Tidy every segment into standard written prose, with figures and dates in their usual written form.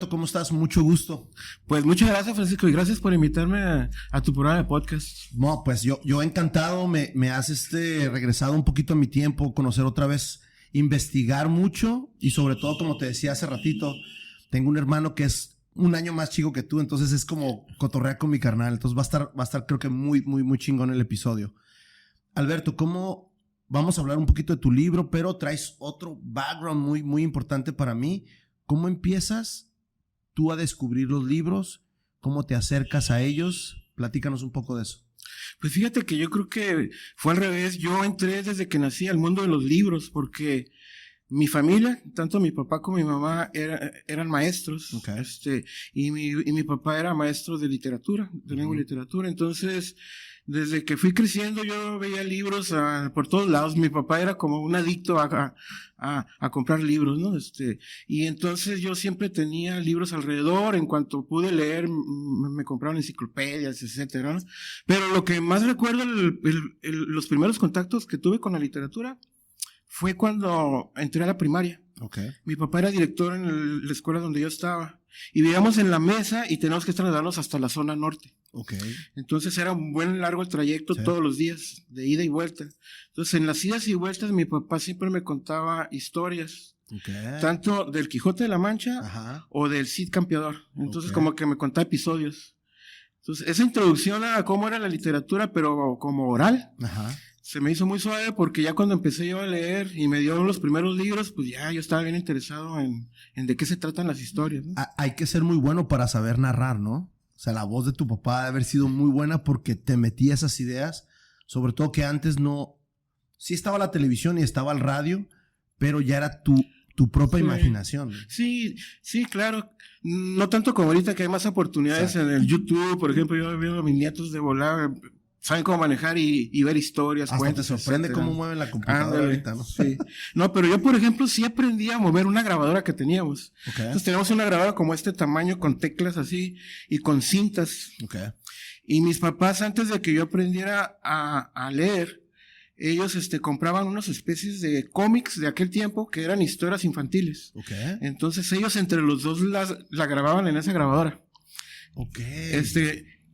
¿Cómo estás? Mucho gusto. Pues muchas gracias, Francisco, y gracias por invitarme a tu programa de podcast. No, pues yo encantado, me has regresado un poquito a mi tiempo, conocer otra vez, investigar mucho y sobre todo, como te decía hace ratito, tengo un hermano que es un año más chico que tú, entonces es como cotorrear con mi carnal, entonces va a estar creo que muy chingón el episodio. Alberto, ¿cómo vamos a hablar un poquito de tu libro, pero traes otro background muy importante para mí? ¿Cómo empiezas tú a descubrir los libros? ¿Cómo te acercas a ellos? Platícanos un poco de eso. Pues fíjate que yo creo que fue al revés. Yo entré desde que nací al mundo de los libros porque mi familia, tanto mi papá como mi mamá eran maestros. Okay. Y mi papá era maestro de literatura, de lengua y literatura. Entonces, desde que fui creciendo yo veía libros por todos lados. Mi papá era como un adicto a comprar libros, ¿no? Y entonces yo siempre tenía libros alrededor. En cuanto pude leer, me compraban enciclopedias, etcétera, ¿no? Pero lo que más recuerdo, los primeros contactos que tuve con la literatura fue cuando entré a la primaria. Okay. Mi papá era director en la escuela donde yo estaba. Y vivíamos en la mesa y teníamos que trasladarnos hasta la zona norte. Okay. Entonces era un buen largo el trayecto, sí, todos los días, de ida y vuelta. Entonces en las idas y vueltas mi papá siempre me contaba historias. Okay. Tanto del Quijote de la Mancha, ajá, o del Cid Campeador. Entonces, okay, como que me contaba episodios. Entonces esa introducción a cómo era la literatura, pero como oral, ajá, se me hizo muy suave porque ya cuando empecé yo a leer y me dio los primeros libros, pues ya yo estaba bien interesado en de qué se tratan las historias, ¿no? Hay que ser muy bueno para saber narrar, ¿no? O sea, la voz de tu papá debe haber sido muy buena porque te metía esas ideas, sobre todo que antes no... Sí estaba la televisión y estaba el radio, pero ya era tu propia, sí, imaginación. Sí, claro. No tanto como ahorita que hay más oportunidades, exacto, en el YouTube, por ejemplo. Yo veo a mis nietos de volar, saben cómo manejar y ver historias, hasta cuentos. Te sorprende, etcétera, cómo mueven la computadora ahorita, ¿no? Sí. No, pero yo, por ejemplo, sí aprendí a mover una grabadora que teníamos. Okay. Entonces teníamos una grabadora como este tamaño, con teclas así y con cintas. Okay. Y mis papás, antes de que yo aprendiera a leer, ellos compraban unas especies de cómics de aquel tiempo que eran historias infantiles. Okay. Entonces ellos entre los dos la grababan en esa grabadora. Okay.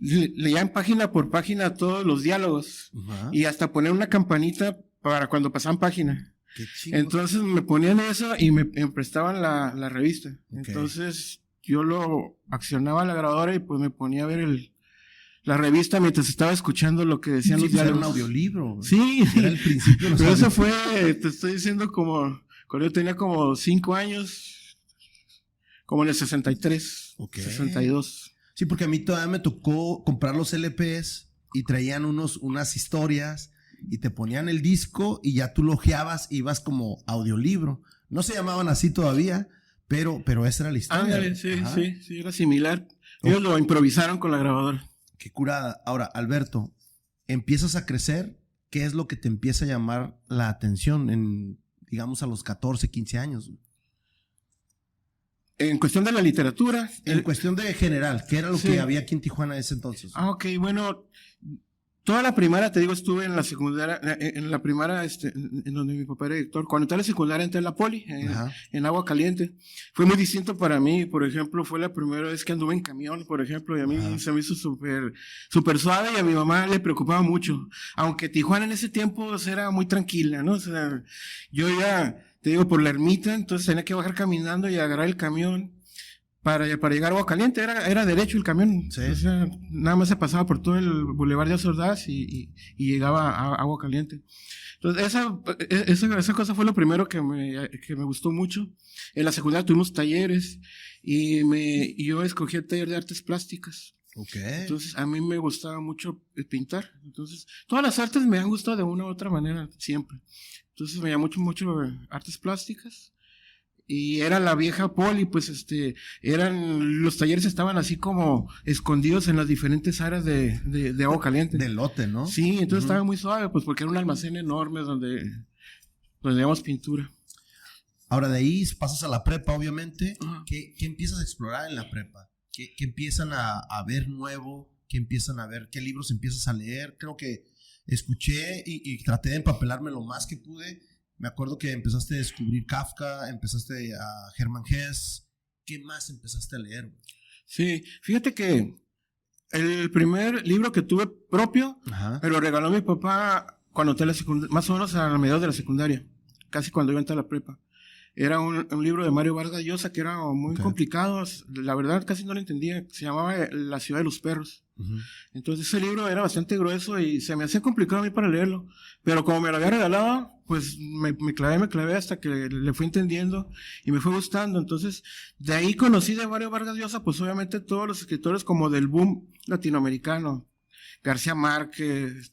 Leían página por página todos los diálogos, uh-huh, y hasta poner una campanita para cuando pasaban página. Qué chido. Entonces me ponían eso y me prestaban la revista. Okay. Entonces yo lo accionaba en la grabadora y pues me ponía a ver la revista mientras estaba escuchando lo que decían, sí, los diálogos. Era un audiolibro. Sí. Era el principio. Pero eso fue, te estoy diciendo, como cuando yo tenía como 5 años, como en el 63, okay, 62. Sí, porque a mí todavía me tocó comprar los LPs y traían unas historias y te ponían el disco y ya tú lo ojeabas, ibas como audiolibro. No se llamaban así todavía, pero esa era la historia. Ándale, sí, era similar. Ellos lo improvisaron con la grabadora. Qué curada. Ahora, Alberto, empiezas a crecer. ¿Qué es lo que te empieza a llamar la atención digamos, a los 14, 15 años? En cuestión de la literatura. En cuestión de general, ¿qué era lo, sí, que había aquí en Tijuana en ese entonces? Ok, bueno, toda la primaria, te digo, estuve en la secundaria, en la primaria, en donde mi papá era director. Cuando entré a la secundaria, entré en la Poli, en Agua Caliente. Fue muy distinto para mí. Por ejemplo, fue la primera vez que anduve en camión, por ejemplo, y a mí, ajá, se me hizo súper suave, y a mi mamá le preocupaba mucho. Aunque Tijuana en ese tiempo era muy tranquila, ¿no? O sea, yo ya, te digo, por la ermita, entonces tenía que bajar caminando y agarrar el camión para llegar a Agua Caliente. Era derecho el camión. Sí. O sea, nada más se pasaba por todo el Boulevard de Ordaz y llegaba a Agua Caliente. Entonces esa cosa fue lo primero que me gustó mucho. En la secundaria tuvimos talleres y yo escogí el taller de artes plásticas. Okay. Entonces a mí me gustaba mucho pintar. Entonces todas las artes me han gustado de una u otra manera siempre. Entonces me llamó mucho artes plásticas. Y era la vieja Poli, pues los talleres estaban así como escondidos en las diferentes áreas de Agua Caliente. Del lote, ¿no? Sí, entonces, uh-huh, estaba muy suave, pues porque era un almacén enorme donde teníamos pintura. Ahora de ahí pasas a la prepa, obviamente. Uh-huh. ¿Qué empiezas a explorar en la prepa? ¿Qué empiezan a ver nuevo? ¿Qué empiezan a ver? ¿Qué libros empiezas a leer? Creo que escuché y traté de empapelarme lo más que pude. Me acuerdo que empezaste a descubrir Kafka, empezaste a Hermann Hesse, ¿qué más empezaste a leer? Sí, fíjate que el primer libro que tuve propio, me lo regaló mi papá cuando entré a la secundaria, más o menos a mediados de la secundaria, casi cuando iba a entrar a la prepa. Era un libro de Mario Vargas Llosa que era muy complicado, la verdad casi no lo entendía, se llamaba La ciudad de los perros. Entonces ese libro era bastante grueso y se me hacía complicado a mí para leerlo, pero como me lo había regalado, pues me clavé hasta que le fui entendiendo y me fue gustando. Entonces de ahí conocí de Mario Vargas Llosa, pues obviamente todos los escritores como del boom latinoamericano, García Márquez,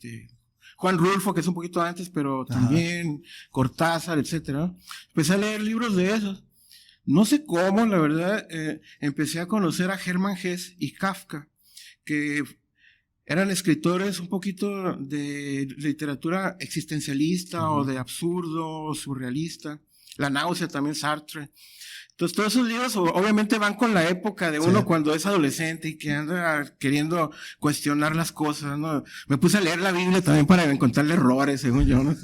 Juan Rulfo, que es un poquito antes, pero también Cortázar, etcétera. Empecé a leer libros de esos. No sé cómo, la verdad, empecé a conocer a Hermann Hesse y Kafka, que eran escritores un poquito de literatura existencialista o de absurdo, surrealista. La náusea también, Sartre. Entonces, todos esos libros obviamente van con la época de uno cuando es adolescente y que anda queriendo cuestionar las cosas, ¿no? Me puse a leer la Biblia también para encontrarle errores, según yo, ¿no?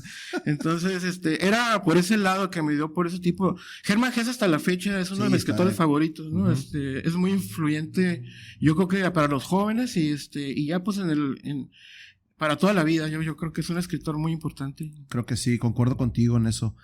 Entonces, era por ese lado que me dio por ese tipo. Hermann Hesse hasta la fecha es uno de mis escritores favoritos, ¿no? Es muy influyente, yo creo que para los jóvenes y ya pues para toda la vida. Yo creo que es un escritor muy importante. Creo que sí, concuerdo contigo en eso.